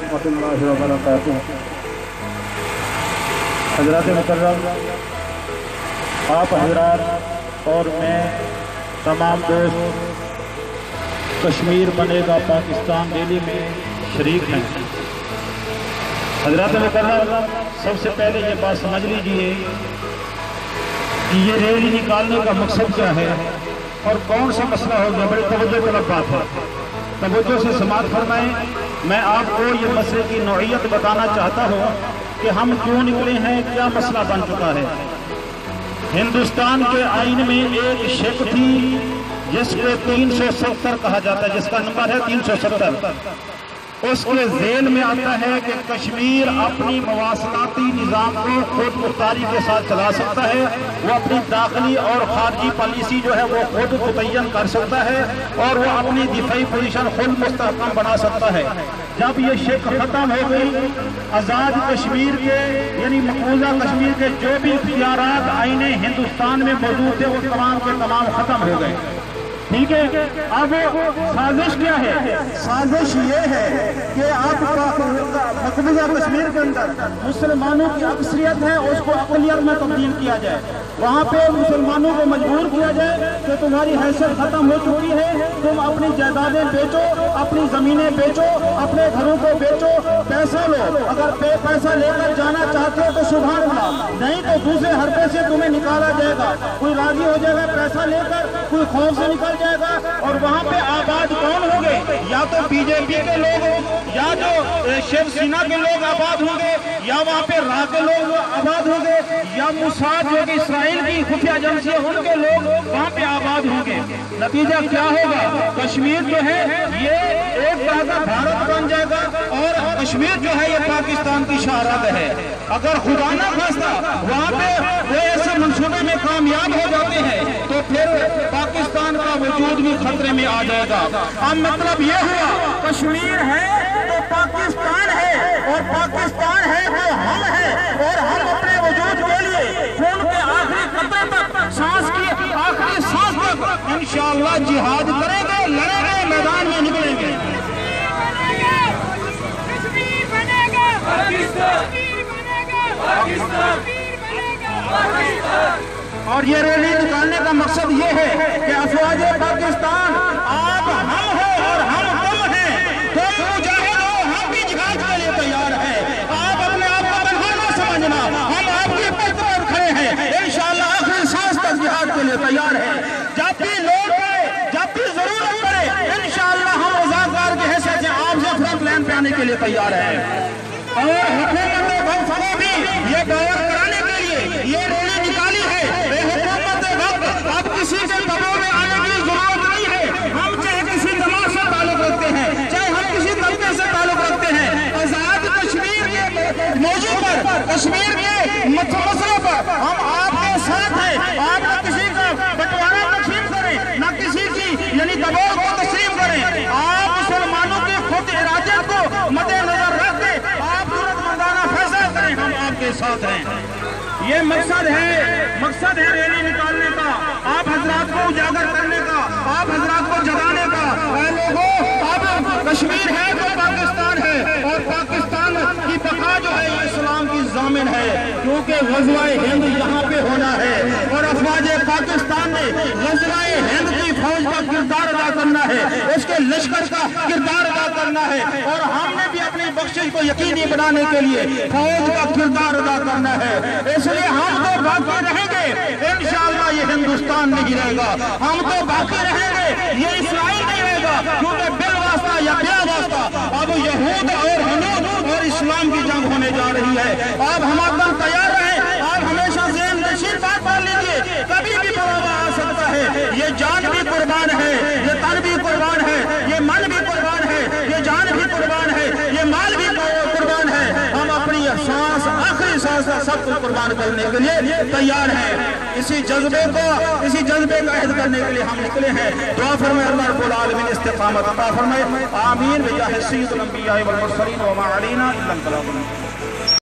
रहमतुल्लाहि व बरकातुहू। हज़रात मुकर्रम, आप हजरात और मैं तमाम दोस्त कश्मीर बनेगा पाकिस्तान रैली में शरीक हैं। हजरात मुकर्रम, सबसे पहले ये बात समझ लीजिए कि ये रैली निकालने का मकसद क्या है और कौन सा मसला हो गया। बड़ी तवज्जो तलब बात है, तवज्जो से समाअत फरमाएं। मैं आपको ये मसले की नौइयत बताना चाहता हूँ कि हम क्यों निकले हैं, क्या मसला बन चुका है। हिंदुस्तान के आईन में एक शेख थी जिसको 370 कहा जाता है, जिसका नंबर है 370। उसके ज़ेल में आता है कि कश्मीर अपनी मवासलाती निज़ाम को खुद मुख्तारी के साथ चला सकता है, वो अपनी दाखिली और खारजी पॉलिसी जो है वो खुद मुतय्यन कर सकता है और वो अपनी दिफाई पोजीशन खुद मुस्तहकम बना सकता है। जब ये शिक खत्म हो गई, आज़ाद कश्मीर के यानी मकबूजा कश्मीर के जो भी इख्तियारात आईने हिंदुस्तान में मौजूद थे वो तमाम के तमाम खत्म हो गए। ठीक है, अब साजिश क्या है? साजिश ये है कि आप मकबूजा कश्मीर के अंदर मुसलमानों की अक्सरियत है उसको अक़लियत में तब्दील किया जाए, वहाँ पे मुसलमानों को मजबूर किया जाए कि तुम्हारी हैसियत खत्म हो चुकी है, तुम अपनी जायदादें बेचो, अपनी जमीनें बेचो, अपने घरों को बेचो, पैसा लो। अगर पैसा लेकर जाना चाहते हो तो सुभान अल्लाह, नहीं तो दूसरे हरबे से तुम्हें निकाला जाएगा। कोई राजी हो जाएगा पैसा लेकर, कोई खौफ से निकल जाएगा। और वहाँ पे आबाद कौन होंगे? या तो बीजेपी के लोग, या जो शिवसेना के लोग आबाद होंगे, या वहाँ पे रा के लोग आबाद होंगे, या मुसाद जो कि इसराइल की खुफिया एजेंसी है उनके लोग वहाँ पे आबाद होंगे। नतीजा क्या होगा? कश्मीर जो है ये एक तरह का भारत बन जाएगा और कश्मीर जो है ये पाकिस्तान की शहरत है। अगर खुदा ना खास्ता वहाँ पे वो ऐसे मंसूबे में कामयाब हो जाते हैं तो फिर पाकिस्तान का वजूद भी खतरे में आ जाएगा। अब मतलब ये हुआ, कश्मीर है तो पाकिस्तान है और पाकिस्तान है तो हम हैं और हम अपने वजूद के लिए खून के आखिरी कतरे तक, सांस की आखिरी सांस तक इंशाअल्लाह जिहाद करेंगे, लड़ेंगे, मैदान में निकलेंगे। कश्मीर बनेगा पाकिस्तान, और ये रैली निकालने का मकसद ये है कि अफवाज पाकिस्तान आप हम हो और हम तुम हैं, तुम मुजाहिद हो, हम भी जिहाद के लिए तैयार हैं। आप अपने आप को तन्हा न समझना, हम आपके पक्ष पर खड़े हैं, इंशाअल्लाह आखिरी सांस तक जिहाद के लिए तैयार हैं। जब भी लोग जब भी जरूरत पड़े इंशाअल्लाह हम रज़ाकार के हैसियत से आपसे फ्रंट लाइन पे आने के लिए तैयार हैं। और हुकूमत वक्फ को भी ये बावर कराने के लिए ये रैली निकाली है। हुकूमत वक्फ अब किसी के दबाव में आने की जरूरत नहीं है। हम चाहे किसी जमात से ताल्लुक रखते हैं, चाहे हम किसी तबके से ताल्लुक रखते हैं, आजाद कश्मीर के मौजू पर, कश्मीर के मसले पर हम आपके साथ हैं। आप न किसी का बंटवारा तस्लीम करें, न किसी की यानी दबाव को तस्लीम करें। आप मुसलमानों के खुद इरादे को मद्देनजर रख के आप जरूरतमंदाना फैसला करें, हम आपके साथ हैं। ये मकसद है रैली निकालने का, आप हजरात को उजागर करने का, आप हजरात को जगाने का। लोगों, अब कश्मीर है तो पाकिस्तान है और पाकिस्तान की बका जो है इस्लाम की जामिन है, क्योंकि ग़ज़वा-ए हिंद यहाँ पे होना है और अफ़वाज पाकिस्तान ने ग़ज़वा-ए हिंद की फौज का किरदार अदा करना है, उसके लश्कर का किरदार अदा करना है। और हमने भी अपनी बख्शिश को यकीनी बनाने के लिए फौज का किरदार अदा करना है। इसलिए हम तो बाकी रहेंगे, इंशाअल्लाह ये हिंदुस्तान नहीं रहेगा। हम तो बाकी रहेंगे, ये इस्राइल नहीं रहेगा, क्योंकि बिल वास्ता या बिला वास्ता अब यहूद और हनूद और इस्लाम की जंग होने जा रही है। आप हमारा तैयार रहें, आप हमेशा ज़हन नशीन बात मान लीजिए, कभी भी बवाबा आ सकता है। ये जान भी कुर्बान है, ये तन भी कुर्बान है, ये मन भी कुर्बान है, ये जान भी कुर्बान है, ये माल भी कुर्बान है। हम अपनी सांस, आखिरी सांस सब कुछ कुर्बान करने के लिए तैयार हैं। इसी जज्बे का अहद करने के लिए हम निकले हैं। दुआ फरमाए अल्लाह रब्बुल आलमीन इस्तिकामत अता फरमाए। आमीन बिजाह सय्यिदुल अंबिया वल मुरसलीन व मा अलैना इल्ला अल बलाग।